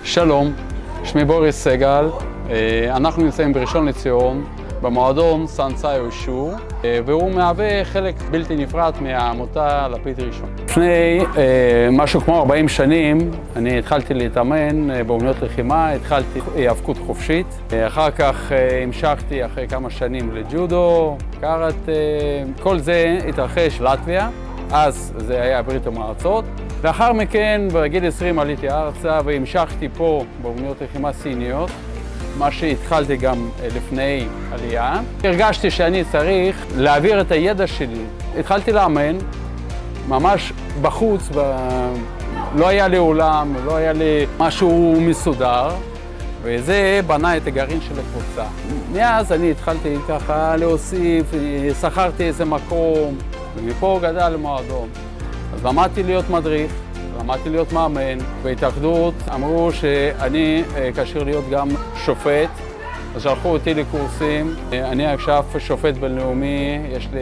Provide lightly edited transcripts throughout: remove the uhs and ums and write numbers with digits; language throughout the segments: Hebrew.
שלום, שמי בוריס סגל, אנחנו נמצאים בראשון לציון במועדון סנסה יהושע, והוא מהווה חלק בלתי נפרד מהעמותה לפיד ראשון. לפני משהו כמו 40 שנים אני התחלתי להתאמן באומנויות לחימה, התחלתי היאבקות חופשית, אחר כך המשכתי אחרי כמה שנים לג'ודו, קראטה, כל זה התרחש בלטביה, אז זה היה ברית המועצות. לאחר מכן, בגיל 20 עליתי ארצה והמשכתי פה באומנויות לחימה סיניות, מה שהתחלתי גם לפני עלייה. הרגשתי שאני צריך להעביר את הידע שלי. התחלתי לאמן, ממש בחוץ, לא היה לי אולם, לא היה לי משהו מסודר, וזה בנה את הגרעין של הקבוצה. מאז אני התחלתי ככה להוסיף, שכרתי איזה מקום, ומפה גדל מועדון. אז למדתי להיות מדריך, למדתי להיות מאמן, בהתאחדות אמרו שאני כשיר להיות גם שופט, אז שלחו אותי לקורסים. אני עכשיו שופט בינלאומי, יש לי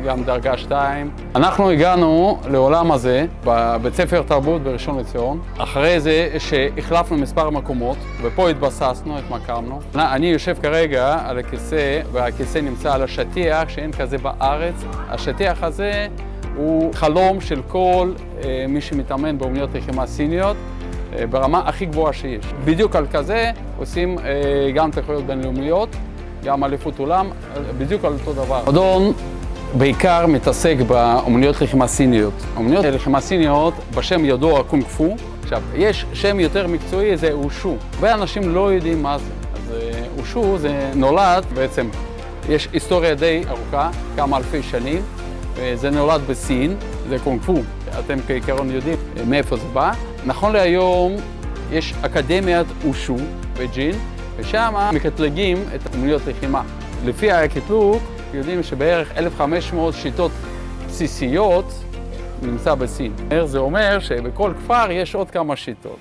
גם דרגה 2. אנחנו הגענו לעולם הזה בבית ספר תרבות בראשון לציון, אחרי זה שהחלפנו מספר מקומות, ופה התבססנו, התמקמנו. אני יושב כרגע על הכיסא, והכיסא נמצא על השטיח שאין כזה בארץ. השטיח הזה הוא חלום של כל מי שמתאמן באומנויות לחימה סיניות ברמה הכי גבוהה שיש. בדיוק על כזה עושים גם תחרויות בינלאומיות, גם אליפות עולם, בדיוק על אותו דבר. המועדון בעיקר מתעסק באומנויות לחימה סיניות. אומנויות לחימה סיניות בשם ידוע קונג פו. עכשיו, יש שם יותר מקצועי, זה אושו. הרבה אנשים לא יודעים מה זה. אז אושו זה נולד בעצם, יש היסטוריה די ארוכה, כמה אלפי שנים. זה נולד בסין, זה קונג פו. אתם כעיקרון יודעים מאיפה זה בא. נכון להיום יש אקדמיית אושו בג'ין, ושם מקטלגים את אומנויות לחימה. לפי הקטלוג יודעים שבערך 1,500 שיטות בסיסיות נמצא בסין. זה אומר שבכל כפר יש עוד כמה שיטות.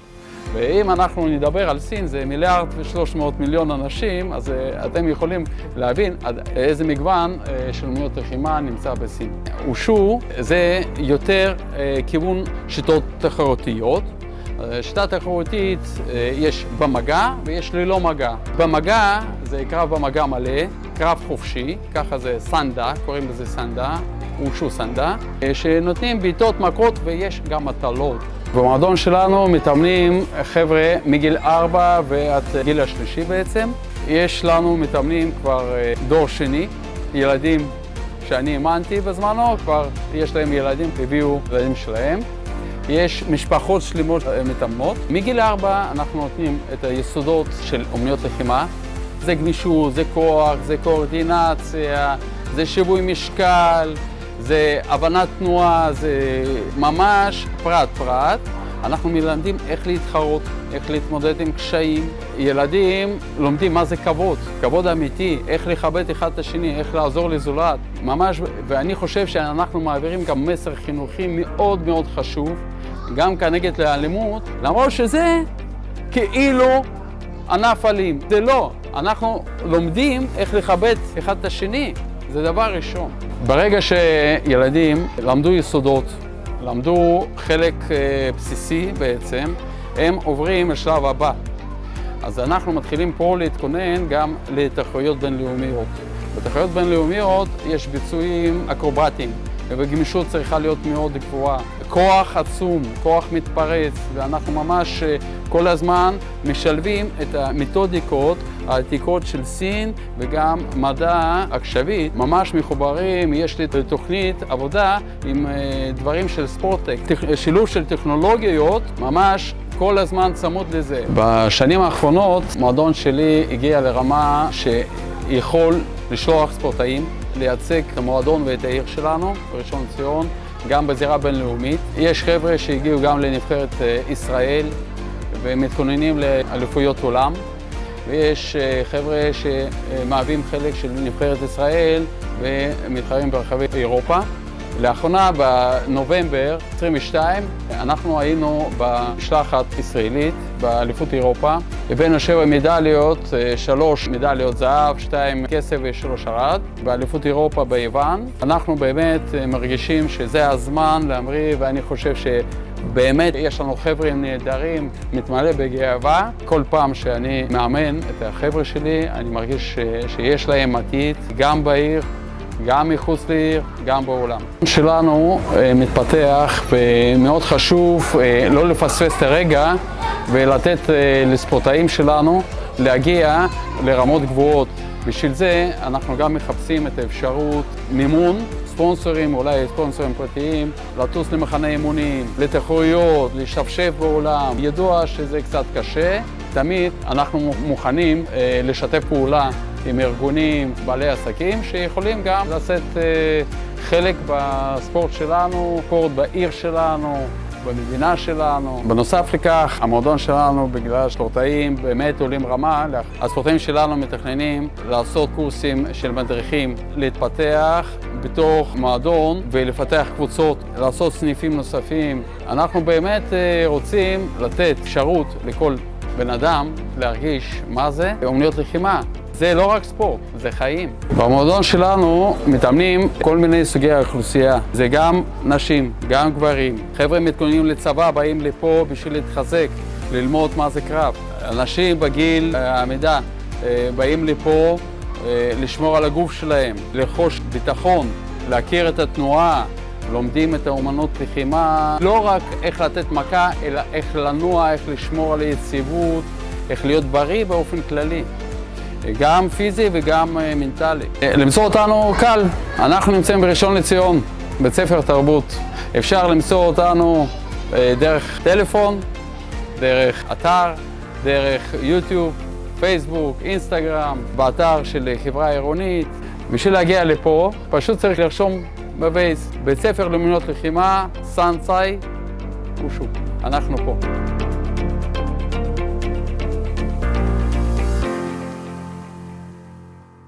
ואם אנחנו נדבר על סין, זה 1,300,000,000 אנשים, אז אתם יכולים להבין איזה מגוון של אומנויות לחימה נמצא בסין. אושו זה יותר כיוון שיטות תחרותיות. שיטה תחרותית יש במגע ויש ללא מגע. במגע זה קרב במגע מלא, קרב חופשי, ככה זה סנדה, קוראים לזה סנדה, אושו סנדה, שנותנים בעיטות מכות ויש גם מטלות. במועדון שלנו מתאמנים חבר'ה מגיל 4 ועד גיל השלישי בעצם. יש לנו מתאמנים כבר דור שני, ילדים שאני אימנתי בזמנו, כבר יש להם ילדים, הביאו ילדים שלהם. יש משפחות שלמות מתאמנות. מגיל 4 אנחנו נותנים את היסודות של אומנויות לחימה. זה גמישות, זה כוח, זה קואורדינציה, זה שיווי משקל, זה הבנת תנועה, זה ממש פרט. אנחנו מלמדים איך להתחרות, איך להתמודד עם קשיים. ילדים לומדים מה זה כבוד, כבוד אמיתי, איך לכבד אחד את השני, איך לעזור לזולת. ממש, ואני חושב שאנחנו מעבירים גם מסר חינוכי מאוד מאוד חשוב, גם כנגד לאלימות, למרות שזה כאילו ענף אלים. זה לא, אנחנו לומדים איך לכבד אחד את השני. זה דבר ראשון. ברגע שילדים למדו יסודות, למדו חלק בסיסי בעצם, הם עוברים לשלב הבא. אז אנחנו מתחילים פה להתכונן גם לתחרויות בינלאומיות. בתחרויות בינלאומיות יש ביצועים אקרובטיים, וגמישות צריכה להיות מאוד גבוהה. כוח עצום, כוח מתפרץ, ואנחנו ממש כל הזמן משלבים את המתודיקות העתיקות של סין וגם מדע עכשווי. ממש מחוברים, יש לי תוכנית עבודה עם דברים של ספורטק. שילוב של טכנולוגיות, ממש כל הזמן צמוד לזה. בשנים האחרונות, המועדון שלי הגיע לרמה שיכול לשלוח ספורטאים, לייצג את המועדון ואת העיר שלנו, בראשון לציון, גם בזירה בינלאומית. יש חבר'ה שהגיעו גם לנבחרת ישראל ומתכוננים לאליפויות עולם, ויש חבר'ה שמהווים חלק של נבחרת ישראל ומתחרים ברחבי אירופה. לאחרונה, בנובמבר 22, אנחנו היינו במשלחת ישראלית באליפות אירופה. הבאנו 7 מדליות, 3 מדליות זהב, 2 כסף ו3 ארד. באליפות אירופה ביוון. אנחנו באמת מרגישים שזה הזמן להמריא, ואני חושב באמת יש לנו חבר'ה נהדרים, מתמלא בגאווה. כל פעם שאני מאמן את החבר'ה שלי, אני מרגיש שיש להם עתיד, גם בעיר, גם מחוץ לעיר, גם בעולם. שלנו מתפתח, ומאוד חשוב לא לפספס את הרגע ולתת לספורטאים שלנו להגיע לרמות גבוהות. בשביל זה אנחנו גם מחפשים את האפשרות מימון, ספונסרים, אולי ספונסרים פרטיים, לטוס למחנה אימונים, לתחרויות, להשתפשף בעולם. ידוע שזה קצת קשה, תמיד אנחנו מוכנים לשתף פעולה עם ארגונים, בעלי עסקים, שיכולים גם לשאת חלק בספורט שלנו, ספורט בעיר שלנו, במדינה שלנו. בנוסף לכך, המועדון שלנו, בגלל ספורטאים באמת עולים רמה, הספורטאים שלנו מתכננים לעשות קורסים של מדריכים, להתפתח בתוך מועדון ולפתח קבוצות, לעשות סניפים נוספים. אנחנו באמת רוצים לתת אפשרות לכל בן אדם להרגיש מה זה אומנויות לחימה. זה לא רק ספורט, זה חיים. במועדון שלנו מתאמנים כל מיני סוגי האוכלוסייה. זה גם נשים, גם גברים. חבר'ה מתכוננים לצבא, באים לפה בשביל להתחזק, ללמוד מה זה קרב. אנשים בגיל העמידה באים לפה לשמור על הגוף שלהם, לרכוש ביטחון, להכיר את התנועה, לומדים את האומנות לחימה. לא רק איך לתת מכה, אלא איך לנוע, איך לשמור על היציבות, איך להיות בריא באופן כללי. גם פיזי וגם מנטלי. למצוא אותנו קל, אנחנו נמצאים בראשון לציון, בית ספר תרבות. אפשר למצוא אותנו דרך טלפון, דרך אתר, דרך יוטיוב, פייסבוק, אינסטגרם, באתר של חברה עירונית. בשביל להגיע לפה, פשוט צריך לרשום בבייס, בית ספר לאומנויות לחימה, סאנסאי, אושו. אנחנו פה.